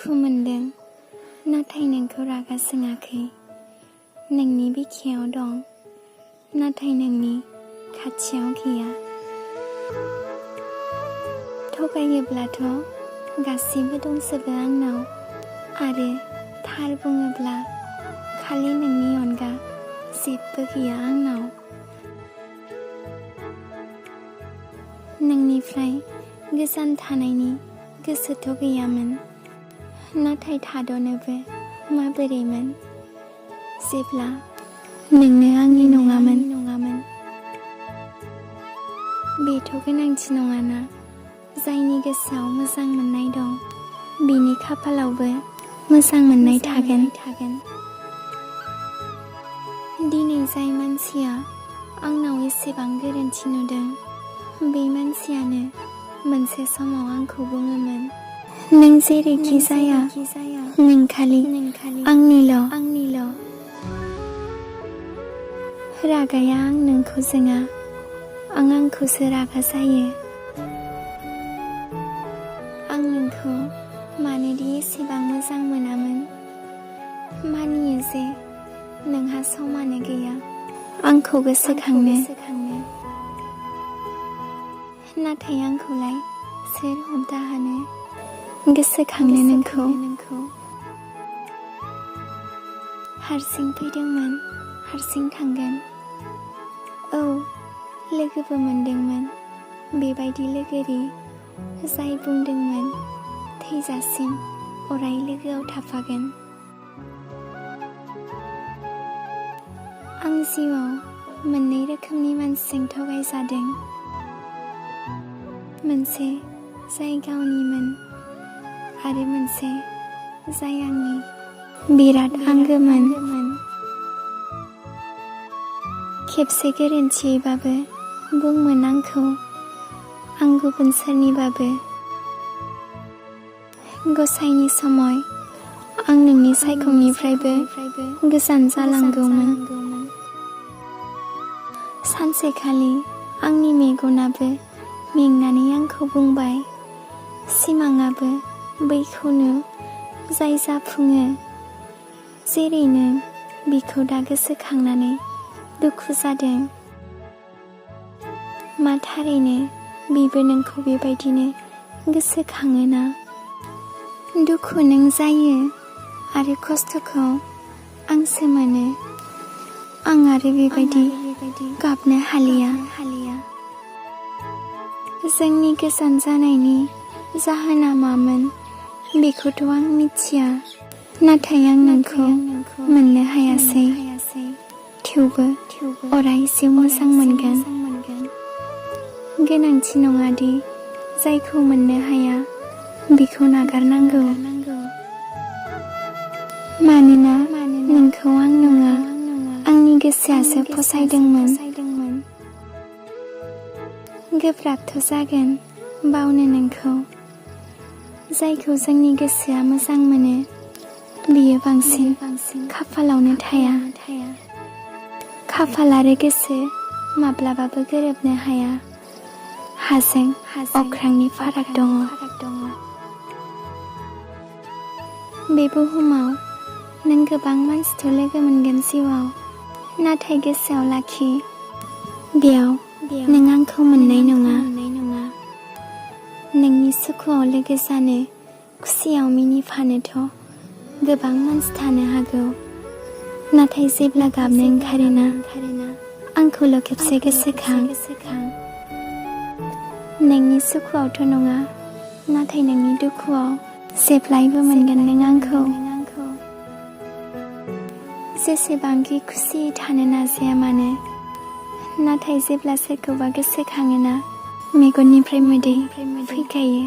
दुखु मोनदों नाथाय नोंखौ रागा जोङाखै। नोंनि बिखायाव दं नाथाय नोंनि खाथियाव गैया। थगायोब्लाथ' गासैबो दंजोबो आंनाव, आरो थार बुङोब्ला खालि नोंनि अनगा जेबो गैया आंनाव। नोंनिफ्राय गोजान थानायनि गोसोथ' गैयामोन, नाथाय थाद'नोबो माबोरैमोन जेब्ला नोंनो आंनि नङामोन। बेथ' गोनांथि नङाना, जायनि गोसोआव मोजां मोननाय दं बिनि खाफालावबो मोजां मोननाय थागोन। दिनै जाय मानसिया आंनाव एसेबां गोरोन्थि नुदों, बे मानसियानो मोनसे समाव आंखौ बुङोमोन, नों जेरैखि जाया नों खालि आंनिल'। रागाया आं नोंखौ जोङा, आं आंखौसो रागा जायो। आं नोंखौ मानोदि एसेबां मोजां मोनामोन। मानियो जे नोंहा समानो गैया आंखौ गोसोखांनो। नाथाय आंखौलाय सोर हमथाहानो गोसोखांनो नोंखौ। हारसिं फैदोंमोन, हारसिं थांगोन। औ, लोगोबो मोनदोंमोन, बेबायदि लोगोरि जाय बुंदोंमोन थैजासिम अराय लोगोआव थाफागोन। आं जिउआव मोननै रोखोमनि मानसिजों थगायजादों। मोनसे जाय गावनिमोन आरो मोनसे जाय आंनि बिराद आंगोमोन। खेबसे गोरोन्थियैबाबो बुंमोन आंखौ, आं गुबुन सोरनिबाबो। गसाइनि समय आं नोंनि सायखंनिफ्रायबो गोजान जालांगौमोन। सानसेखालि आंनि मेगनाबो मेंनानै आंखौ बुंबाय, सिमाङाबो बैखौनो जाय जाफुङो। जेरैनो बिखौ दा गोसोखांनानै दुखु जादों। मा थारैनो बिबो नोंखौ बेबायदिनो गोसोखाङोना? दुखु नों जायो आरो खस्थ'खौ आंसो मोनो। आं आरो बेबायदि गाबनो हालिया। जोंनि गोजान जानायनि जाहोना मामोन बेखौथ' आं मिथिया, नाथाय आं नोंखौ मोननो हायासै। थेवबो अराय जिउ मोजां मोनगोन। गोनांथि नङादि जायखौ मोननो हाया बेखौ नागारनांगौ। मानोना नोंखौ आं नङा, आंनि गोसोआसो फसायदोंमोन। गोब्राबथ' जागोन बावनो नोंखौ। जायखौ जोंनि गोसोआ मोजां मोनो बियो बांसिन खाफालावनो थाया। खाफाल आरो गोसो माब्लाबाबो गोरोबनो हाया। हाजों अख्रांनि फाराग दङ। बे बुहुमाव नों गोबां मानसिथ' लोगो मोनगोन जिउआव, नाथाय गोसोआव लाखि, बेयाव नों आंखौ मोननाय नङा। नोंनि सुखुआव लोगो जानो, खुसियाव मिनिफानोथ' गोबां मानसि थानो हागौ, नाथाय जेब्ला गाबनो ओंखारोना आंखौल' खेबसे गोसोखां। नोंनि सुखुआवथ' नङा, नाथाय नोंनि दुखुआव जेब्लायबो मोनगोन नों आंखौ। जेसेबांखि खुसियै थानो नाजाया मानो, नाथाय जेब्ला सोरखौबा गोसोखाङोना मेगननिफ्राय मोदै फैखायो।